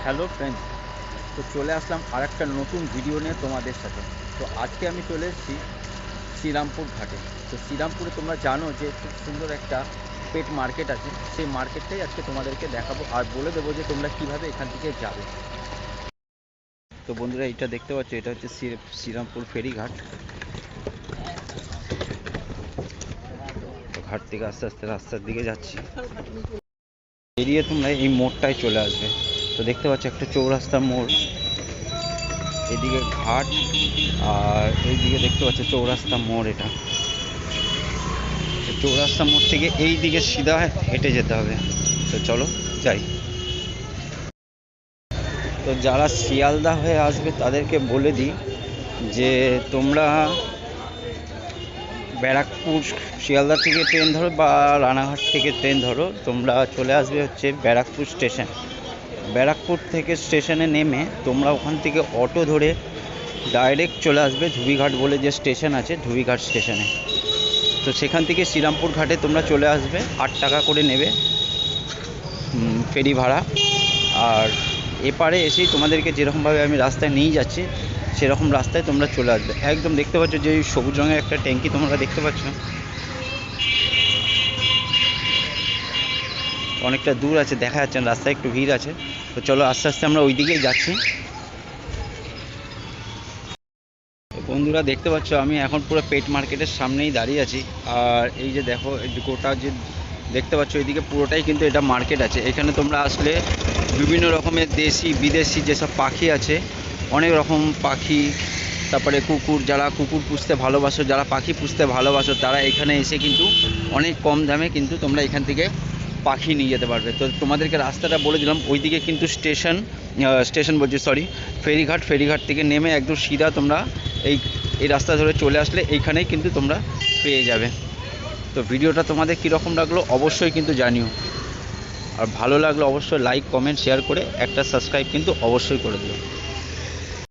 Hello friends, তো চলে আসলাম আর একটা নতুন ভিডিও নিয়ে তোমাদের সাথে। তো আজকে আমি চলে এসেছি শ্রীরামপুর ঘাটে। তো শ্রীরামপুরে তোমরা জানো যে খুব সুন্দর একটা পেট মার্কেট আছে, সেই মার্কেটটাই আজকে তোমাদেরকে দেখাবো আর বলে দেবো যে তোমরা কীভাবে এখান থেকে যাবে। তো বন্ধুরা, এটা দেখতে পাচ্ছ, এটা হচ্ছে শ্রীরামপুর ফেরিঘাট। তো ঘাট থেকে আস্তে আস্তে রাস্তার দিকে যাচ্ছি, বেরিয়ে তোমরা এই মোড়টায় চলে আসবে। তো দেখতে পাচ্ছ একটা চৌরাস্তার মোড়, এদিকে ঘাট আর এইদিকে দেখতে পাচ্ছ চৌরাস্তা মোড়। এটা চৌরাস্তা মোড় থেকে এই দিকে সিধা হেঁটে যেতে হবে। তো চলো যাই। তো যারা শিয়ালদা হয়ে আসবে তাদেরকে বলে দিই যে তোমরা ব্যারাকপুর, শিয়ালদা থেকে ট্রেন ধরো বা রানাঘাট থেকে ট্রেন ধরো, তোমরা চলে আসবে হচ্ছে ব্যারাকপুর স্টেশন। ব্যারাকপুর থেকে স্টেশনে নেমে তোমরা ওখান থেকে অটো ধরে ডাইরেক্ট চলে আসবে ধুবিঘাট বলে যে স্টেশন আছে, ধুবিঘাট স্টেশনে। তো সেখান থেকে শ্রীরামপুর ঘাটে তোমরা চলে আসবে, 8 টাকা করে নেবে ফেরি ভাড়া। আর এপারে এসেই তোমাদেরকে যেরকমভাবে আমি রাস্তায় নিয়ে যাচ্ছি সেরকম রাস্তায় তোমরা চলে আসবে। একদম দেখতে পাচ্ছ যে সবুজ রঙের একটা ট্যাঙ্কি তোমরা দেখতে পাচ্ছ, অনেকটা দূর আছে, দেখা যাচ্ছে না, রাস্তায় একটু ভিড় আছে। তো চলো আস্তে আস্তে আমরা ওই দিকেই যাচ্ছি। বন্ধুরা দেখতে পাচ্ছ আমি এখন পুরো পেট মার্কেটের সামনেই দাঁড়িয়ে আছি। আর এই যে দেখো, এই যে গোটা যে দেখতে পাচ্ছ এইদিকে পুরোটাই কিন্তু এটা মার্কেট আছে। এখানে তোমরা আসলে বিভিন্ন রকমের দেশি বিদেশি যেসব পাখি আছে, অনেক রকম পাখি, তারপরে কুকুর, যারা কুকুর পুষতে ভালোবাসো, যারা পাখি পুষতে ভালোবাসো, তারা এখানে এসে কিন্তু অনেক কম দামে কিন্তু তোমরা এখান থেকে পাখি নিয়ে যেতে পারবে। তো তোমাদেরকে রাস্তাটা বলে দিলাম, ওইদিকে কিন্তু স্টেশন বলছি সরি, ফেরিঘাট থেকে নেমে একদম সিধা তোমরা এই রাস্তা ধরে চলে আসলে এইখানেই কিন্তু তোমরা পেয়ে যাবে। তো ভিডিওটা তোমাদের কীরকম লাগলো অবশ্যই কিন্তু জানিও, আর ভালো লাগলো অবশ্যই লাইক কমেন্ট শেয়ার করে একটা সাবস্ক্রাইব কিন্তু অবশ্যই করে দিও।